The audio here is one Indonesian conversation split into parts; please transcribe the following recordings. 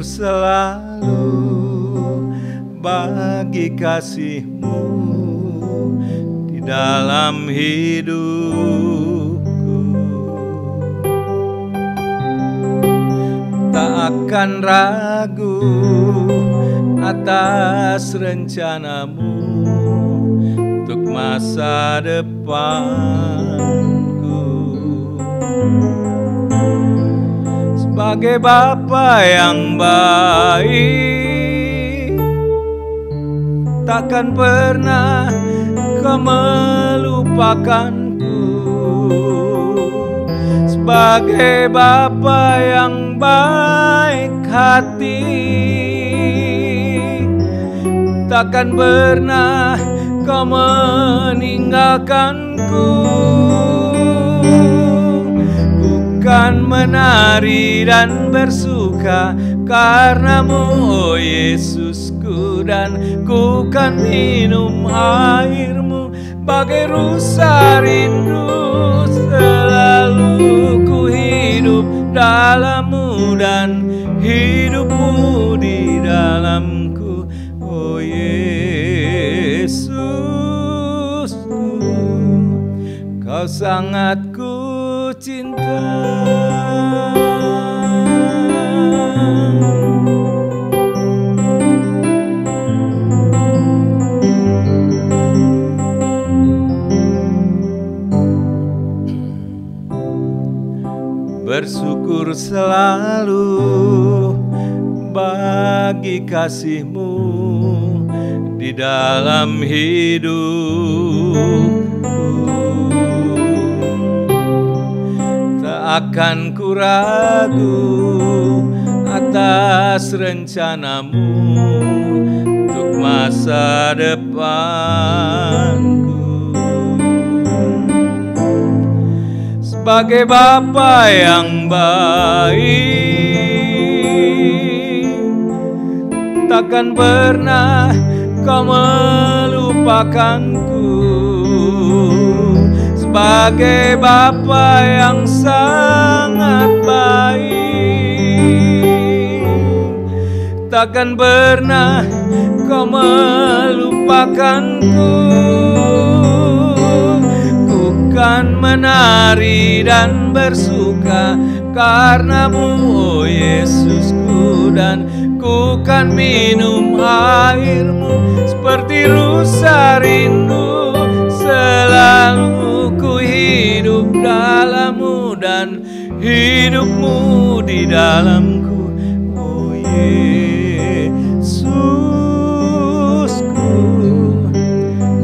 selalu bagi kasih-Mu di dalam hidupku. Tak akan ragu atas rencana-Mu untuk masa depanku. Sebagai Bapa yang baik, takkan pernah Kau melupakanku. Sebagai Bapa yang baik hati, takkan pernah Kau meninggalkanku. Kan menari dan bersuka karena-Mu, oh Yesusku, dan ku kan minum air-Mu bagai rusa rindu. Selalu ku hidup dalam-Mu dan hidup-Mu di dalamku, oh Yesusku. Kau sangat ku cinta. Bersyukur selalu bagi kasih-Mu di dalam hidupku. Tak akan ku ragu atas rencana-Mu untuk masa depanku. Sebagai Bapa yang baik, takkan pernah Kau melupakanku. Sebagai Bapa yang sangat baik, takkan pernah Kau melupakanku. Ku kan menari dan bersuka karena-Mu, oh Yesusku, dan ku kan minum air-Mu seperti rusa rindu. Selalu ku hidup dalam-Mu dan hidup-Mu di dalamku, oh Yesusku.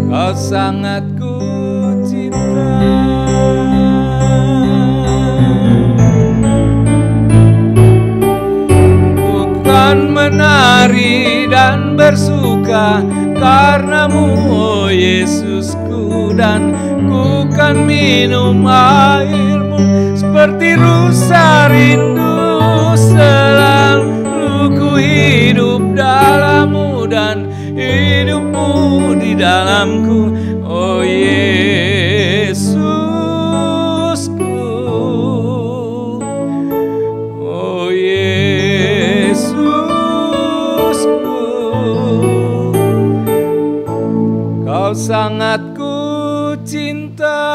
Kau sangat ku cinta. Menari dan bersuka karena-Mu, oh Yesusku, dan ku kan minum air-Mu seperti rusa rindu. Selalu ku hidup dalam-Mu dan hidup-Mu di dalamku, oh Yesusku, oh Yesusku. Kau sangat ku cinta.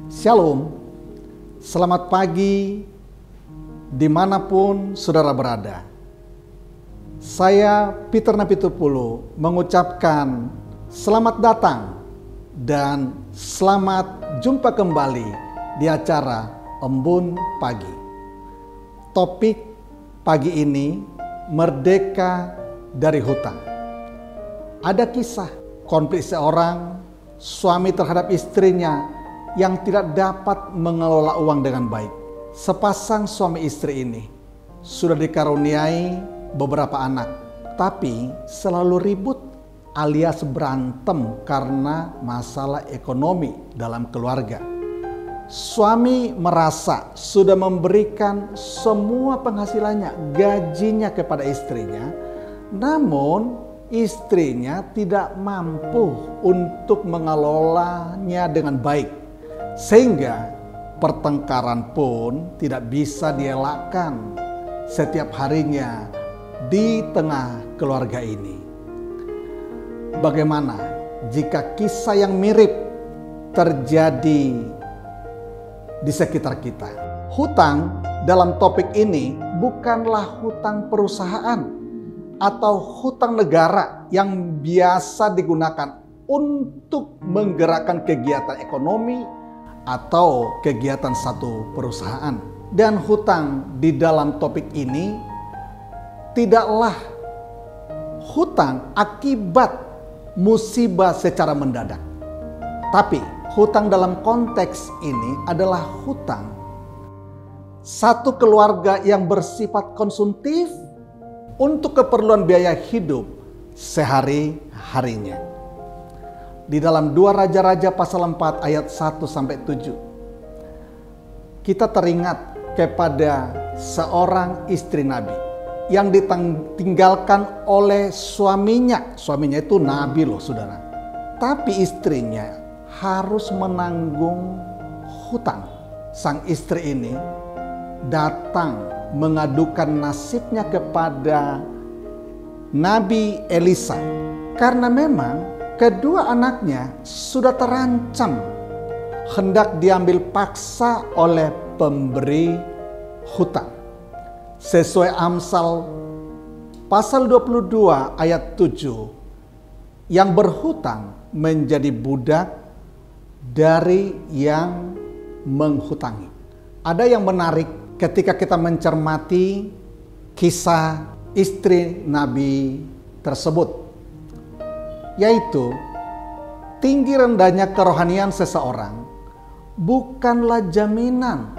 Shalom, selamat pagi dimanapun saudara berada. Saya Peter Napitupulu mengucapkan selamat datang dan selamat jumpa kembali di acara Embun Pagi. Topik pagi ini, merdeka dari hutang. Ada kisah konflik seorang suami terhadap istrinya yang tidak dapat mengelola uang dengan baik. Sepasang suami istri ini sudah dikaruniai beberapa anak, tapi selalu ribut alias berantem karena masalah ekonomi dalam keluarga. Suami merasa sudah memberikan semua penghasilannya, gajinya kepada istrinya, Namun istrinya tidak mampu untuk mengelolanya dengan baik, sehingga pertengkaran pun tidak bisa dielakkan setiap harinya di tengah keluarga ini. Bagaimana jika kisah yang mirip terjadi di sekitar kita? Hutang dalam topik ini bukanlah hutang perusahaan atau hutang negara yang biasa digunakan untuk menggerakkan kegiatan ekonomi atau kegiatan satu perusahaan. Dan hutang di dalam topik ini tidaklah hutang akibat musibah secara mendadak. Tapi hutang dalam konteks ini adalah hutang satu keluarga yang bersifat konsumtif untuk keperluan biaya hidup sehari-harinya. Di dalam 2 Raja-Raja pasal 4 ayat 1-7, kita teringat kepada seorang istri Nabi yang ditinggalkan oleh suaminya. Suaminya itu Nabi loh saudara. Tapi istrinya harus menanggung hutang. Sang istri ini datang mengadukan nasibnya kepada Nabi Elisa karena memang kedua anaknya sudah terancam hendak diambil paksa oleh pemberi hutang. Sesuai Amsal pasal 22 ayat 7, yang berhutang menjadi budak dari yang menghutangi. Ada yang menarik ketika kita mencermati kisah istri Nabi tersebut, yaitu tinggi rendahnya kerohanian seseorang bukanlah jaminan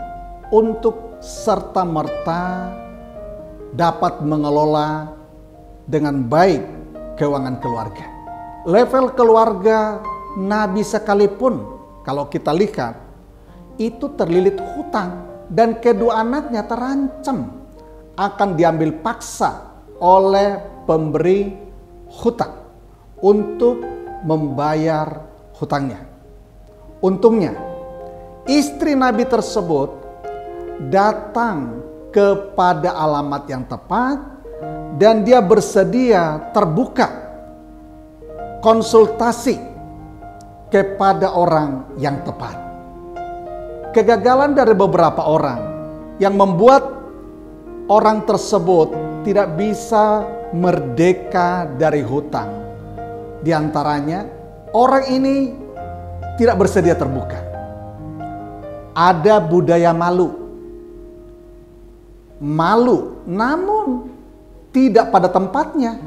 untuk serta-merta dapat mengelola dengan baik keuangan keluarga. Level keluarga Nabi sekalipun kalau kita lihat itu terlilit hutang. Dan kedua anaknya terancam akan diambil paksa oleh pemberi hutang untuk membayar hutangnya. Untungnya, istri Nabi tersebut datang kepada alamat yang tepat dan dia bersedia terbuka konsultasi kepada orang yang tepat. Kegagalan dari beberapa orang yang membuat orang tersebut tidak bisa merdeka dari hutang. Di antaranya, orang ini tidak bersedia terbuka. Ada budaya malu. Malu, namun tidak pada tempatnya.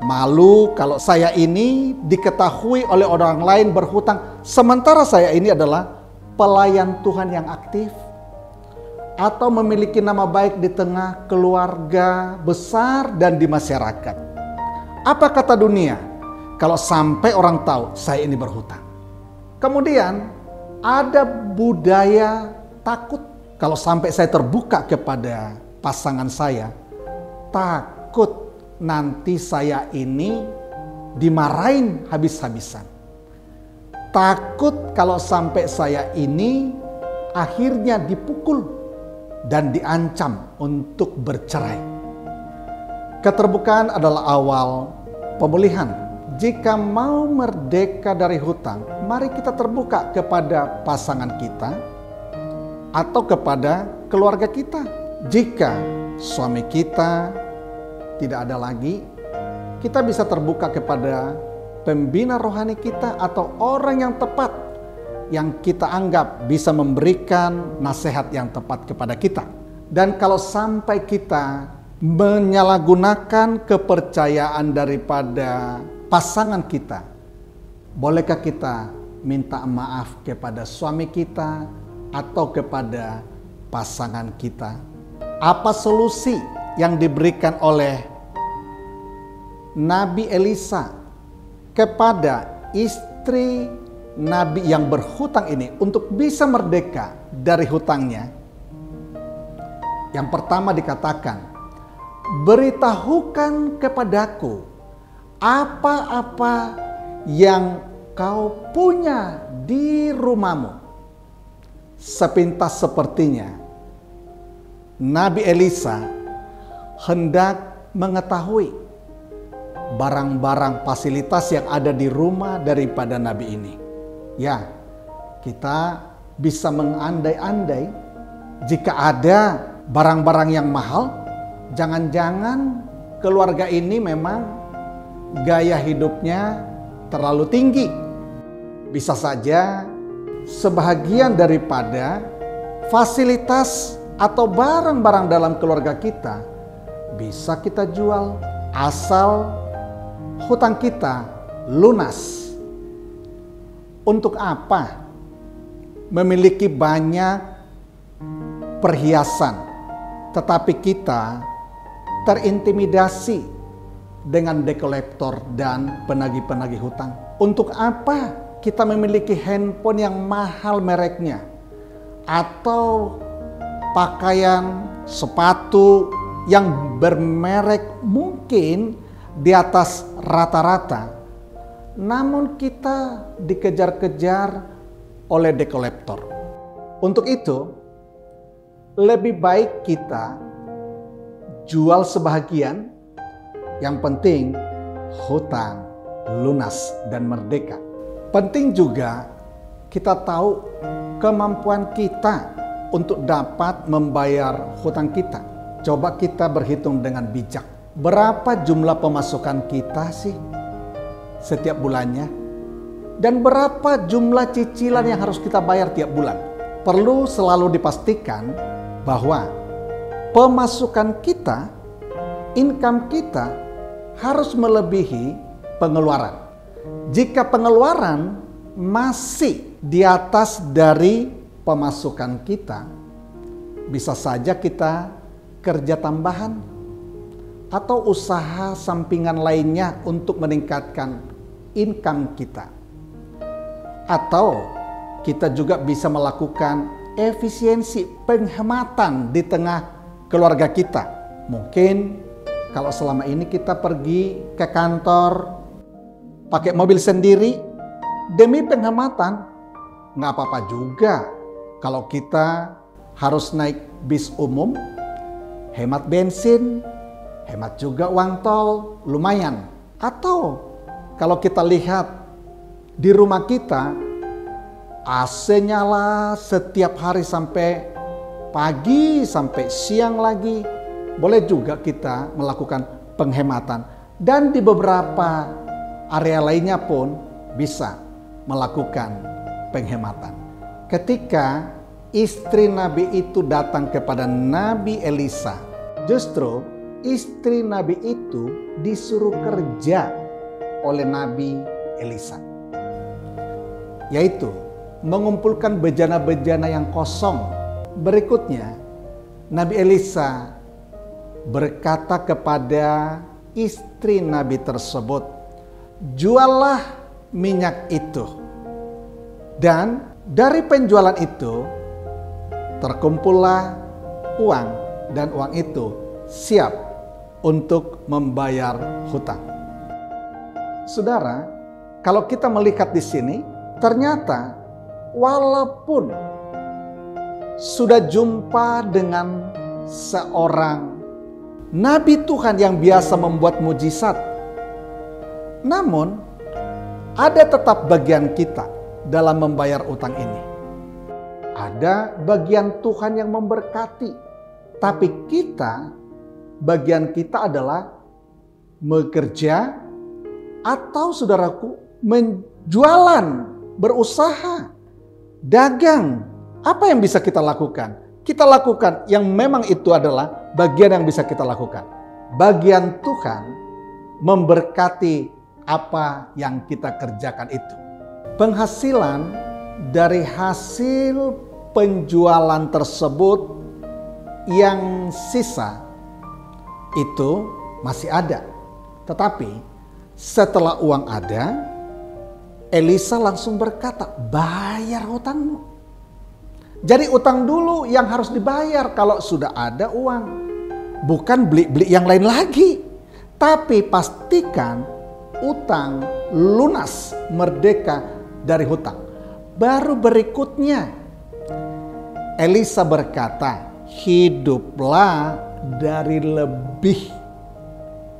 Malu kalau saya ini diketahui oleh orang lain berhutang, sementara saya ini adalah pelayan Tuhan yang aktif, atau memiliki nama baik di tengah keluarga besar dan di masyarakat. Apa kata dunia kalau sampai orang tahu saya ini berhutang? Kemudian ada budaya takut. Kalau sampai saya terbuka kepada pasangan saya, takut nanti saya ini dimarahin habis-habisan. Takut kalau sampai saya ini akhirnya dipukul dan diancam untuk bercerai. Keterbukaan adalah awal pemulihan. Jika mau merdeka dari hutang, mari kita terbuka kepada pasangan kita atau kepada keluarga kita. Jika suami kita tidak ada lagi, kita bisa terbuka kepada pembina rohani kita atau orang yang tepat yang kita anggap bisa memberikan nasihat yang tepat kepada kita. Dan kalau sampai kita menyalahgunakan kepercayaan daripada pasangan kita, bolehkah kita minta maaf kepada suami kita atau kepada pasangan kita? Apa solusi yang diberikan oleh Nabi Elisa kepada istri Nabi yang berhutang ini untuk bisa merdeka dari hutangnya? Yang pertama dikatakan, beritahukan kepadaku apa-apa yang kau punya di rumahmu. Sepintas sepertinya Nabi Elisa hendak mengetahui barang-barang fasilitas yang ada di rumah daripada Nabi ini. Ya, kita bisa mengandai-andai jika ada barang-barang yang mahal, jangan-jangan keluarga ini memang gaya hidupnya terlalu tinggi. Bisa saja sebahagian daripada fasilitas atau barang-barang dalam keluarga kita bisa kita jual asal hutang kita lunas. Untuk apa memiliki banyak perhiasan tetapi kita terintimidasi dengan dekolektor dan penagih-penagih hutang? Untuk apa kita memiliki handphone yang mahal mereknya, atau pakaian, sepatu yang bermerek mungkin di atas rata-rata, namun kita dikejar-kejar oleh dekolektor? Untuk itu, lebih baik kita jual sebahagian, yang penting hutang lunas dan merdeka. Penting juga kita tahu kemampuan kita untuk dapat membayar hutang kita. Coba kita berhitung dengan bijak. Berapa jumlah pemasukan kita sih setiap bulannya? Dan berapa jumlah cicilan yang harus kita bayar tiap bulan? Perlu selalu dipastikan bahwa pemasukan kita, income kita harus melebihi pengeluaran. Jika pengeluaran masih di atas dari pemasukan kita, bisa saja kita kerja tambahan atau usaha sampingan lainnya untuk meningkatkan income kita. Atau kita juga bisa melakukan efisiensi penghematan di tengah keluarga kita. Mungkin kalau selama ini kita pergi ke kantor pakai mobil sendiri demi penghematan, nggak apa-apa juga kalau kita harus naik bis umum, hemat bensin, hemat juga uang tol, lumayan. Atau kalau kita lihat di rumah kita, AC nyala setiap hari sampai pagi, sampai siang lagi, boleh juga kita melakukan penghematan. Dan di beberapa area lainnya pun bisa melakukan penghematan. Ketika istri Nabi itu datang kepada Nabi Elisa, justru istri Nabi itu disuruh kerja oleh Nabi Elisa, yaitu mengumpulkan bejana-bejana yang kosong. Berikutnya, Nabi Elisa berkata kepada istri Nabi tersebut, "Juallah minyak itu." Dan dari penjualan itu terkumpullah uang, dan uang itu siap untuk membayar hutang. Saudara, kalau kita melihat di sini, ternyata walaupun sudah jumpa dengan seorang nabi Tuhan yang biasa membuat mujizat, namun ada tetap bagian kita dalam membayar utang ini. Ada bagian Tuhan yang memberkati, tapi bagian kita adalah bekerja atau saudaraku menjualan, berusaha, dagang. Apa yang bisa kita lakukan? Kita lakukan yang memang itu adalah bagian yang bisa kita lakukan. Bagian Tuhan memberkati apa yang kita kerjakan itu. Penghasilan dari hasil penjualan tersebut yang sisa itu masih ada. Tetapi setelah uang ada, Elisa langsung berkata, "Bayar hutangmu." Jadi utang dulu yang harus dibayar kalau sudah ada uang. bukan beli-beli yang lain lagi. Tapi pastikan utang lunas, merdeka dari hutang. Baru berikutnya Elisa berkata, hiduplah dari lebih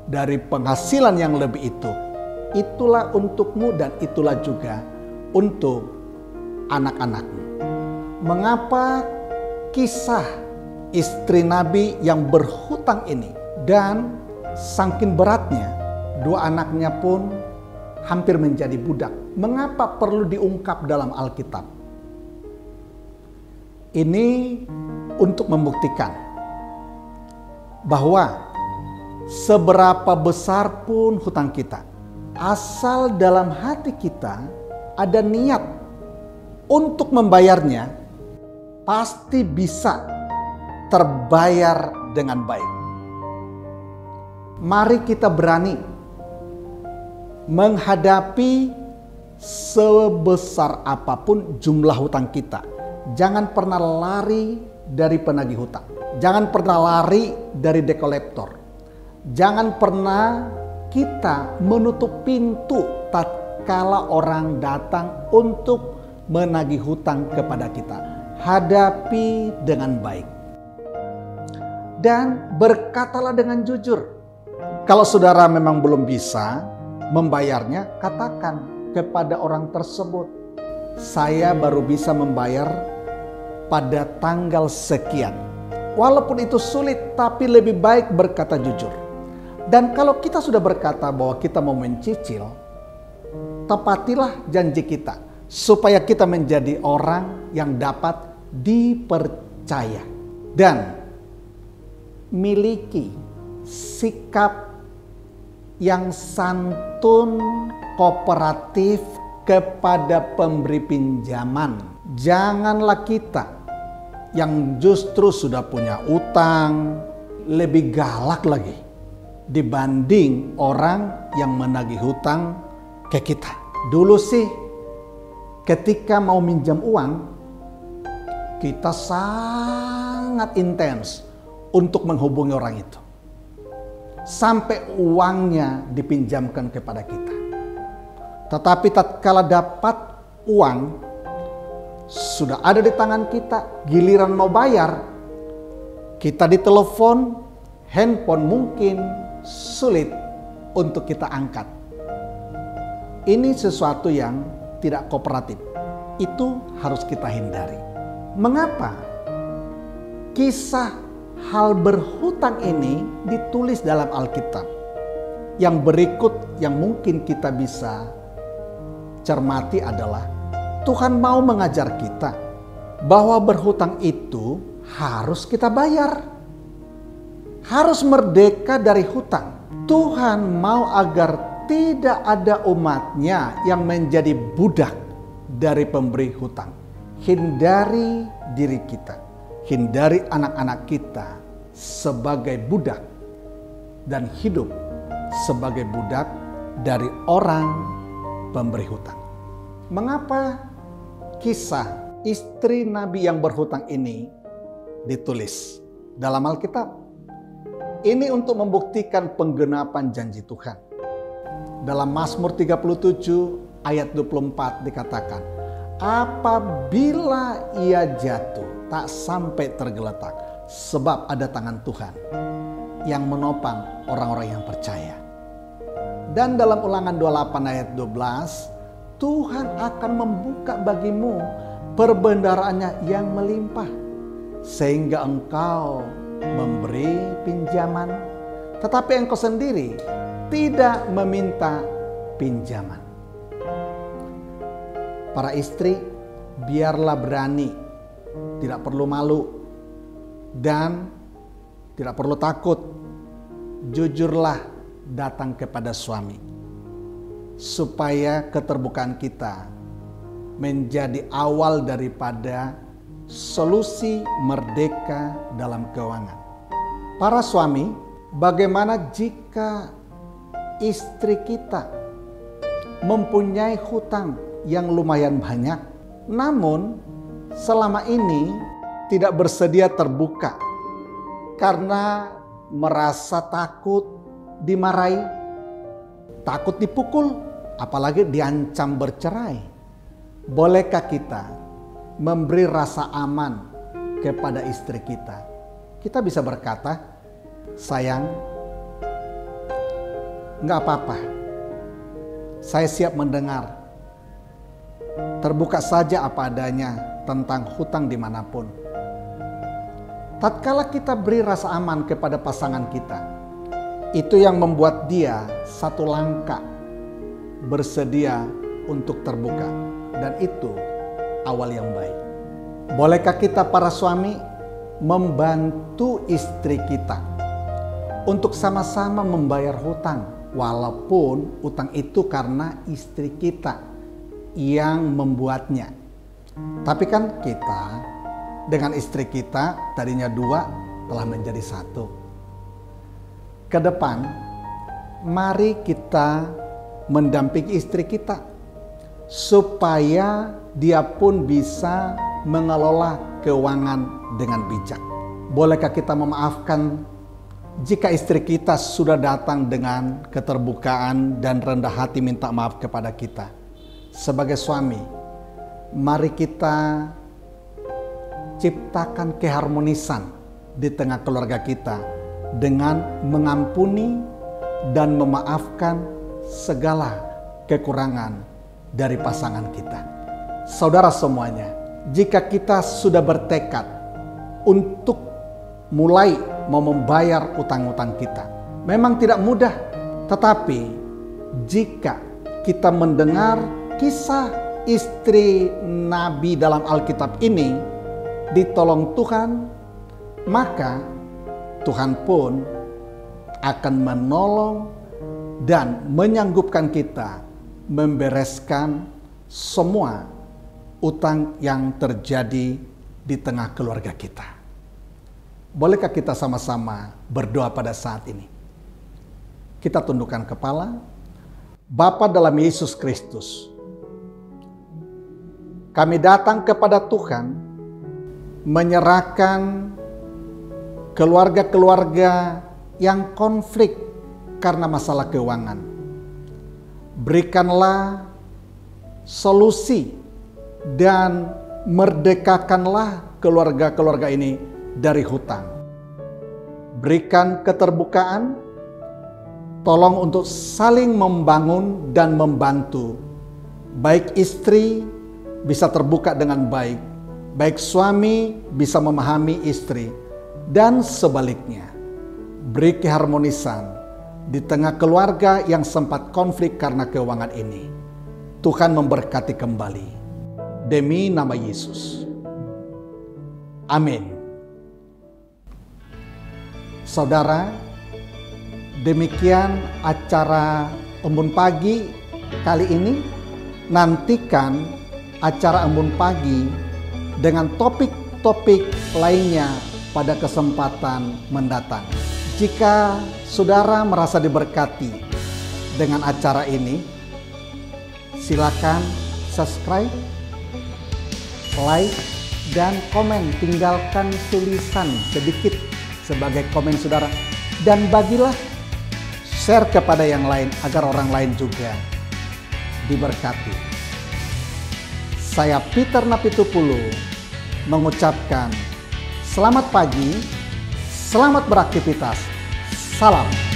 dari penghasilan yang lebih itu. Itulah untukmu dan itulah juga untuk anak-anakmu. Mengapa kisah istri Nabi yang berhutang ini dan saking beratnya dua anaknya pun hampir menjadi budak? Mengapa perlu diungkap dalam Alkitab? Ini untuk membuktikan bahwa seberapa besar pun hutang kita, asal dalam hati kita ada niat untuk membayarnya, pasti bisa terbayar dengan baik. Mari kita berani menghadapi sebesar apapun jumlah hutang kita. Jangan pernah lari dari penagih hutang. Jangan pernah lari dari dekolektor. Jangan pernah kita menutup pintu tatkala orang datang untuk menagih hutang kepada kita. Hadapi dengan baik. Dan berkatalah dengan jujur. Kalau saudara memang belum bisa membayarnya, katakan kepada orang tersebut, saya baru bisa membayar pada tanggal sekian. Walaupun itu sulit, tapi lebih baik berkata jujur. Dan kalau kita sudah berkata bahwa kita mau mencicil, tepatilah janji kita, supaya kita menjadi orang yang dapat dipercaya. Dan miliki sikap yang santun, kooperatif kepada pemberi pinjaman. Janganlah kita yang justru sudah punya utang lebih galak lagi dibanding orang yang menagih hutang ke kita. Dulu sih ketika mau minjam uang, kita sangat intens untuk menghubungi orang itu sampai uangnya dipinjamkan kepada kita. Tetapi tatkala dapat uang sudah ada di tangan kita, giliran mau bayar, kita ditelepon, handphone mungkin sulit untuk kita angkat. Ini sesuatu yang tidak kooperatif. Itu harus kita hindari. Mengapa kisah hal berhutang ini ditulis dalam Alkitab? Yang berikut yang mungkin kita bisa cermati adalah Tuhan mau mengajar kita bahwa berhutang itu harus kita bayar. Harus merdeka dari hutang. Tuhan mau agar tidak ada umatnya yang menjadi budak dari pemberi hutang. Hindari diri kita, hindari anak-anak kita sebagai budak dan hidup sebagai budak dari orang pemberi hutang. Mengapa kisah istri Nabi yang berhutang ini ditulis dalam Alkitab? Ini untuk membuktikan penggenapan janji Tuhan. Dalam Mazmur 37 ayat 24 dikatakan, apabila ia jatuh tak sampai tergeletak, sebab ada tangan Tuhan yang menopang orang-orang yang percaya. Dan dalam Ulangan 28 ayat 12, Tuhan akan membuka bagimu perbendaharaannya yang melimpah, sehingga engkau memberi pinjaman, tetapi engkau sendiri tidak meminta pinjaman. Para istri, biarlah berani, tidak perlu malu, dan tidak perlu takut. Jujurlah datang kepada suami, supaya keterbukaan kita menjadi awal daripada solusi merdeka dalam keuangan. Para suami, bagaimana jika istri kita mempunyai hutang yang lumayan banyak, namun selama ini tidak bersedia terbuka karena merasa takut dimarahi, takut dipukul, apalagi diancam bercerai. Bolehkah kita memberi rasa aman kepada istri kita? Kita bisa berkata, sayang, nggak apa-apa, saya siap mendengar. Terbuka saja apa adanya tentang hutang dimanapun. Tatkala kita beri rasa aman kepada pasangan kita, itu yang membuat dia satu langkah bersedia untuk terbuka. Dan itu awal yang baik. Bolehkah kita para suami membantu istri kita untuk sama-sama membayar hutang, walaupun hutang itu karena istri kita yang membuatnya. Tapi kan kita dengan istri kita tadinya dua telah menjadi satu. Ke depan, mari kita mendampingi istri kita supaya dia pun bisa mengelola keuangan dengan bijak. Bolehkah kita memaafkan jika istri kita sudah datang dengan keterbukaan dan rendah hati minta maaf kepada kita? Sebagai suami, mari kita ciptakan keharmonisan di tengah keluarga kita dengan mengampuni dan memaafkan segala kekurangan dari pasangan kita. Saudara semuanya, jika kita sudah bertekad untuk mulai mau membayar utang-utang kita, memang tidak mudah, tetapi jika kita mendengar kisah istri Nabi dalam Alkitab ini ditolong Tuhan, maka Tuhan pun akan menolong dan menyanggupkan kita membereskan semua utang yang terjadi di tengah keluarga kita. Bolehkah kita sama-sama berdoa pada saat ini? Kita tundukkan kepala. Bapa dalam Yesus Kristus, kami datang kepada Tuhan menyerahkan keluarga-keluarga yang konflik karena masalah keuangan. Berikanlah solusi dan merdekakanlah keluarga-keluarga ini dari hutang. Berikan keterbukaan, tolong untuk saling membangun dan membantu. Baik istri bisa terbuka dengan baik, baik suami bisa memahami istri, dan sebaliknya. Beri keharmonisan di tengah keluarga yang sempat konflik karena keuangan ini. Tuhan memberkati kembali. Demi nama Yesus. Amin. Saudara, demikian acara Embun Pagi kali ini. Nantikan acara Embun Pagi dengan topik-topik lainnya pada kesempatan mendatang. Jika saudara merasa diberkati dengan acara ini, silakan subscribe, like, dan komen. Tinggalkan tulisan sedikit sebagai komen saudara. Dan bagilah, share kepada yang lain agar orang lain juga diberkati. Saya Peter Napitupulu mengucapkan selamat pagi, selamat beraktivitas, salam.